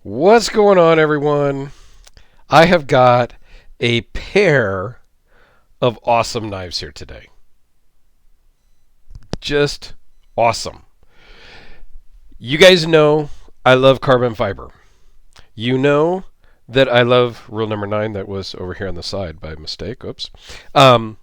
What's going on, everyone? I have got a pair of awesome knives here today. Just awesome. You guys know I love carbon fiber. You know that I love rule number 9 that was over here on the side by mistake. Oops. Um,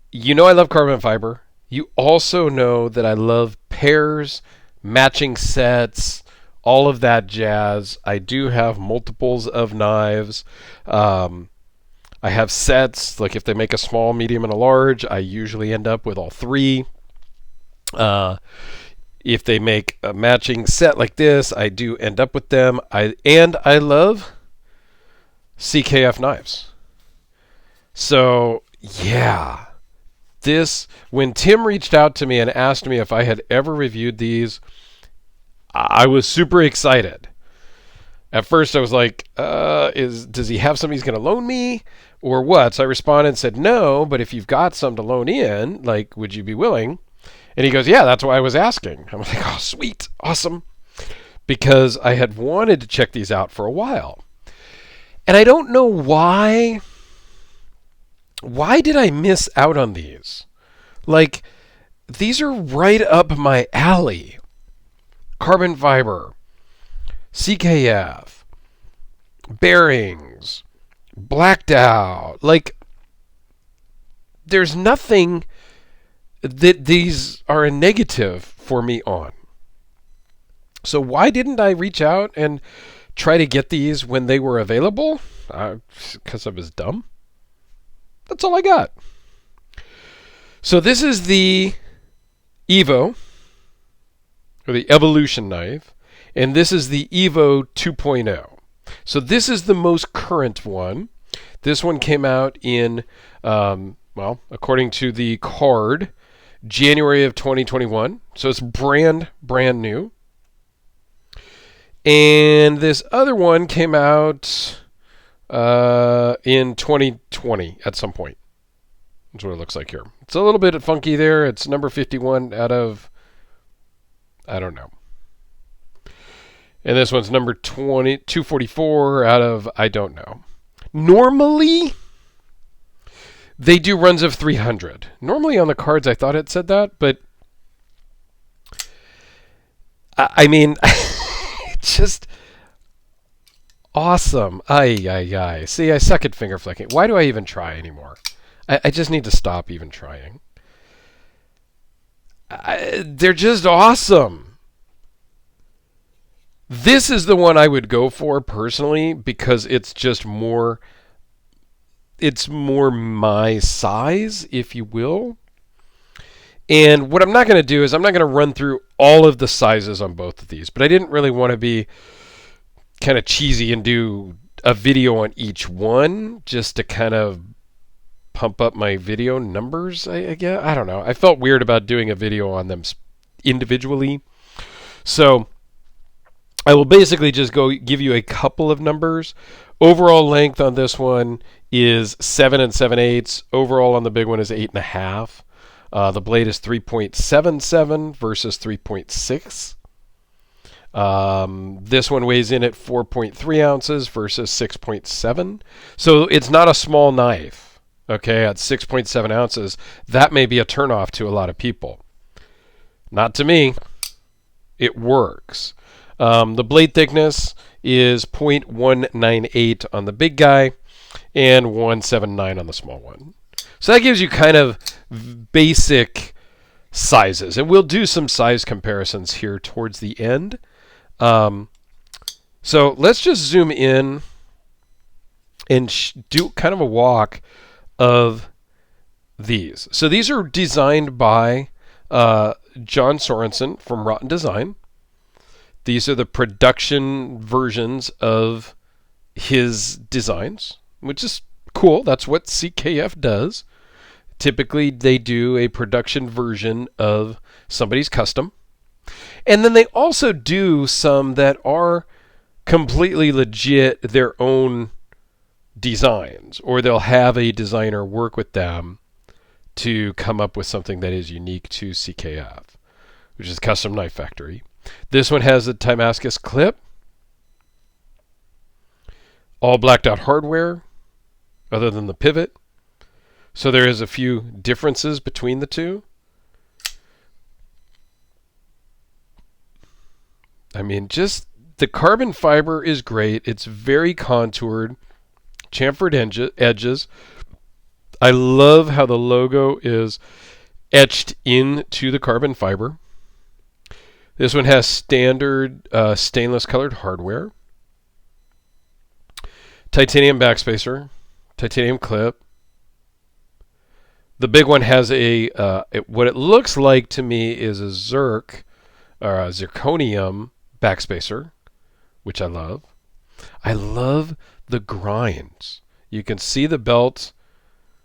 you know I love carbon fiber. You also know that I love pairs, matching sets, all of that jazz. I do have multiples of knives. Um, I have sets, like if they make a small, medium, and a large, I usually end up with all three. Uh, if they make a matching set like this, I do end up with them. I love CKF knives. So yeah, this when Tim reached out to me and asked me if I had ever reviewed these, I was super excited. At first, I was like, does he have some he's going to loan me or what? So I responded and said, no, but if you've got some to loan in, like, would you be willing? And he goes, yeah, that's why I was asking. I'm like, oh, sweet, awesome. Because I had wanted to check these out for a while. And I don't know why. Why did I miss out on these? Like, these are right up my alley. Carbon fiber, CKF, bearings, blacked out. Like, there's nothing that these are a negative for me on. So why didn't I reach out and try to get these when they were available? Because I was dumb. That's all I got. So this is the Evo, or the Evolution knife, and this is the Evo 2.0. So this is the most current one. This one came out in, well, according to the card, January of 2021. So it's brand new. And this other one came out in 2020 at some point. That's what it looks like here. It's a little bit funky there. It's number 51 out of, I don't know. And this one's number 244 out of, I don't know. Normally, they do runs of 300. Normally on the cards, I thought it said that, but I mean, it's just awesome. Ay. See, I suck at finger flicking. Why do I even try anymore? I just need to stop even trying. They're just awesome. This is the one I would go for personally because it's just more, it's more my size, if you will. And what I'm not going to do is I'm not going to run through all of the sizes on both of these, but I didn't really want to be kind of cheesy and do a video on each one just to kind of pump up my video numbers, I guess. I don't know. I felt weird about doing a video on them individually. So I will basically just give you a couple of numbers. Overall length on this one is 7 7/8. Overall on the big one is 8.5. The blade is 3.77 versus 3.6. This one weighs in at 4.3 ounces versus 6.7. So it's not a small knife. Okay, at 6.7 ounces, that may be a turnoff to a lot of people. Not to me. It works. The blade thickness is 0.198 on the big guy and 179 on the small one. So that gives you kind of basic sizes. And we'll do some size comparisons here towards the end. So let's just zoom in and do kind of a walk of these. So these are designed by John Sorensen from Rotten Design. These are the production versions of his designs, which is cool. That's what CKF does. Typically, they do a production version of somebody's custom. And then they also do some that are completely legit their own designs, or they'll have a designer work with them to come up with something that is unique to CKF, which is Custom Knife Factory. This one has a Damascus clip. All blacked out hardware, other than the pivot. So there is a few differences between the two. I mean, just the carbon fiber is great. It's very contoured, chamfered edges. I love how the logo is etched into the carbon fiber. This one has standard stainless colored hardware, titanium backspacer, titanium clip. The big one has what it looks like to me is a zirconium backspacer, which I love. I love the grinds. You can see the belt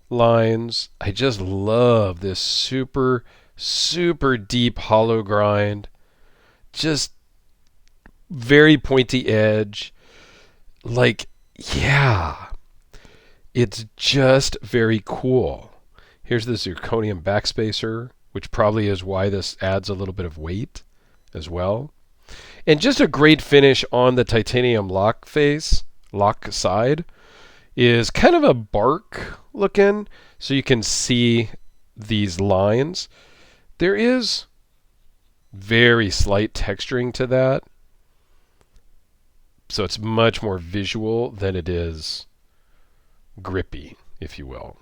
lines. I just love this super, super deep hollow grind. Just very pointy edge. Like, yeah, it's just very cool. Here's the zirconium backspacer, which probably is why this adds a little bit of weight as well. And just a great finish on the titanium lock side is kind of a bark looking, so you can see these lines. There is very slight texturing to that, so it's much more visual than it is grippy, if you will.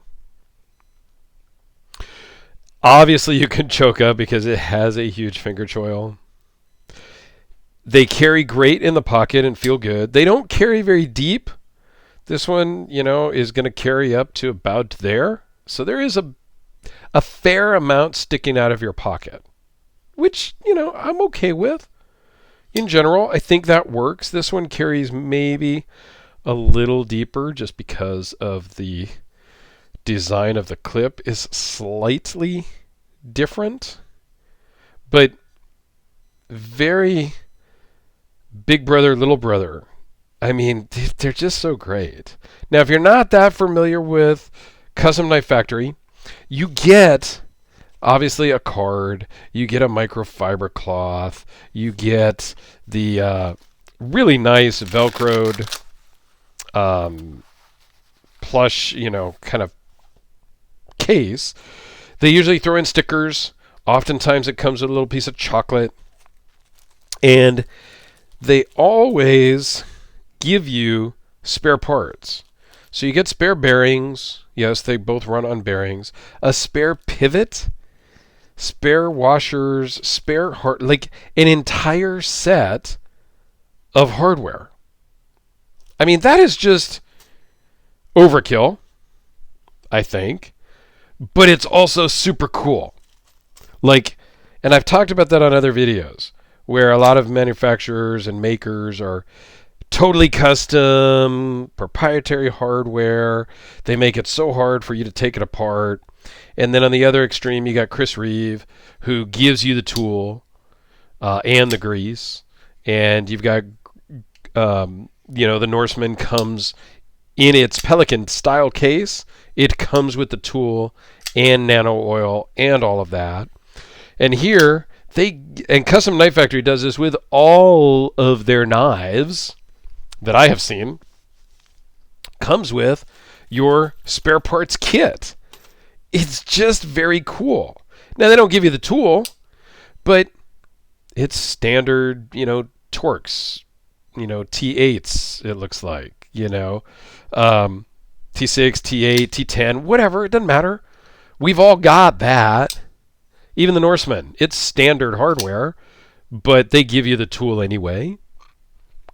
Obviously, you can choke up because it has a huge finger choil. They carry great in the pocket and feel good. They don't carry very deep. This one, is going to carry up to about there. So there is a fair amount sticking out of your pocket, which, I'm okay with. In general, I think that works. This one carries maybe a little deeper just because of the design of the clip is slightly different, but very big brother, little brother. I mean, they're just so great. Now, if you're not that familiar with Custom Knife Factory, you get obviously a card, you get a microfiber cloth, you get the really nice Velcroed plush, kind of case. They usually throw in stickers. Oftentimes it comes with a little piece of chocolate. And they always give you spare parts. So you get spare bearings. Yes, they both run on bearings. A spare pivot, spare washers, spare like an entire set of hardware. I mean, that is just overkill, I think. But it's also super cool. Like, and I've talked about that on other videos, where a lot of manufacturers and makers are totally custom, proprietary hardware. They make it so hard for you to take it apart. And then on the other extreme, you got Chris Reeve, who gives you the tool and the grease. And you've got, the Norseman comes in its Pelican style case. It comes with the tool and nano oil and all of that. And here, Custom Knife Factory does this with all of their knives that I have seen. Comes with your spare parts kit. It's just very cool. Now, they don't give you the tool, but it's standard, Torx, T8s, it looks like, T6, T8, T10, whatever, it doesn't matter. We've all got that. Even the Norseman, it's standard hardware, but they give you the tool anyway.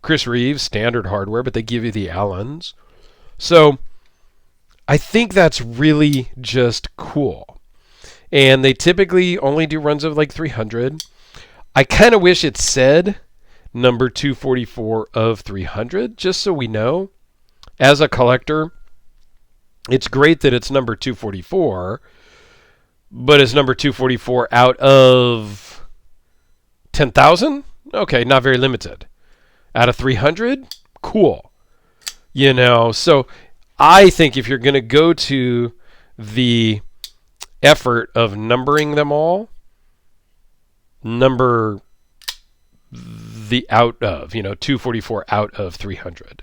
Chris Reeves, standard hardware, but they give you the Allens. So I think that's really just cool. And they typically only do runs of like 300. I kind of wish it said number 244 of 300, just so we know. As a collector, it's great that it's number 244, but it's number 244 out of 10,000? Okay, not very limited. Out of 300? Cool. So I think if you're going to go to the effort of numbering them all, number the out of, 244 out of 300.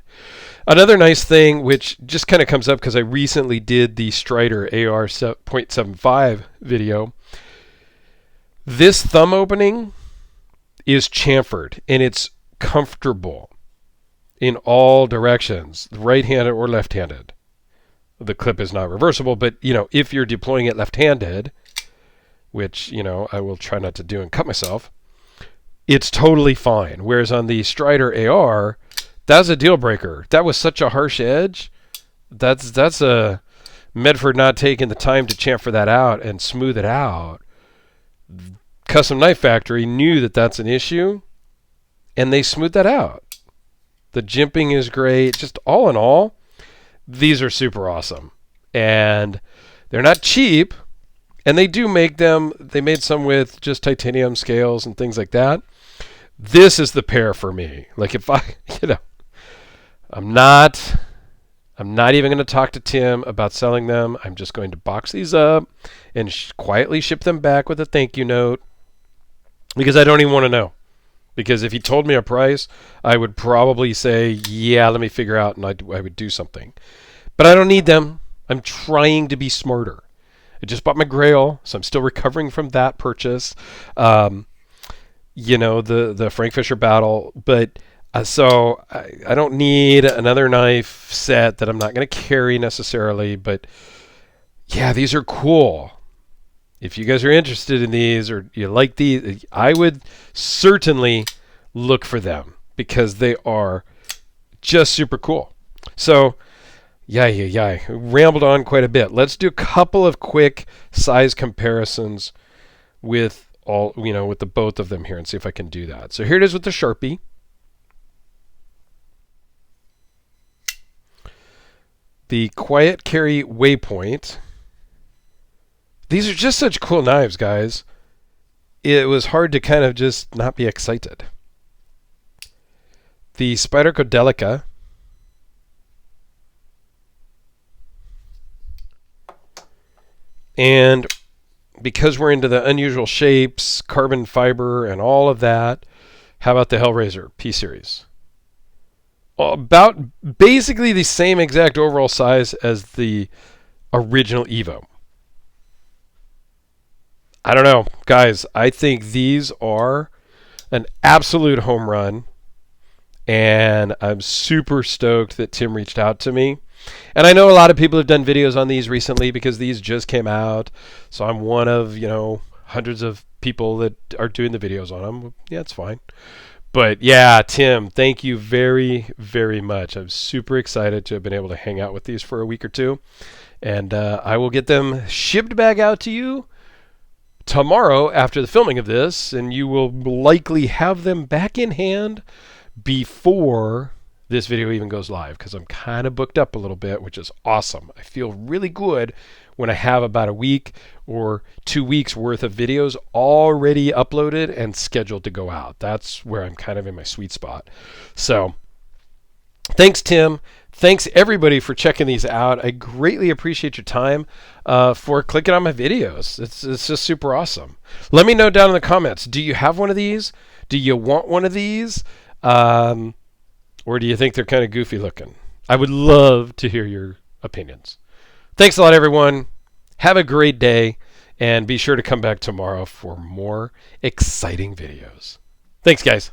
Another nice thing, which just kind of comes up because I recently did the Strider AR .75 video, this thumb opening is chamfered and it's comfortable in all directions, right-handed or left-handed. The clip is not reversible, but if you're deploying it left-handed, which I will try not to do and cut myself, it's totally fine. Whereas on the Strider AR, that's a deal breaker. That was such a harsh edge. That's a Medford not taking the time to chamfer that out and smooth it out. Custom Knife Factory knew that that's an issue, and they smoothed that out. The jimping is great. Just all in all, these are super awesome. And they're not cheap, and they do make them. They made some with just titanium scales and things like that. This is the pair for me. Like if I, I'm not even going to talk to Tim about selling them. I'm just going to box these up and quietly ship them back with a thank you note, because I don't even want to know. Because if he told me a price, I would probably say, yeah, let me figure out, and I would do something. But I don't need them. I'm trying to be smarter. I just bought my Grail, so I'm still recovering from that purchase. The Frank Fisher Battle. But so I don't need another knife set that I'm not going to carry necessarily. But yeah, these are cool. If you guys are interested in these or you like these, I would certainly look for them because they are just super cool. So, yeah. Rambled on quite a bit. Let's do a couple of quick size comparisons with with the both of them here and see if I can do that. So here it is with the Sharpie. The Quiet Carry Waypoint. These are just such cool knives, guys. It was hard to kind of just not be excited. The Spyderco Delica. And because we're into the unusual shapes, carbon fiber, and all of that, how about the Hellraiser P-Series? About basically the same exact overall size as the original Evo. I don't know, guys. I think these are an absolute home run, and I'm super stoked that Tim reached out to me. And I know a lot of people have done videos on these recently because these just came out, so I'm one of hundreds of people that are doing the videos on them. Yeah, it's fine. But yeah, Tim, thank you very, very much. I'm super excited to have been able to hang out with these for a week or two, and I will get them shipped back out to you tomorrow after the filming of this, and you will likely have them back in hand before this video even goes live, because I'm kind of booked up a little bit, which is awesome. I feel really good when I have about a week or 2 weeks worth of videos already uploaded and scheduled to go out. That's where I'm kind of in my sweet spot. So thanks, Tim. Thanks, everybody, for checking these out. I greatly appreciate your time for clicking on my videos. It's just super awesome. Let me know down in the comments. Do you have one of these? Do you want one of these? Or do you think they're kind of goofy looking? I would love to hear your opinions. Thanks a lot, everyone. Have a great day. And be sure to come back tomorrow for more exciting videos. Thanks, guys.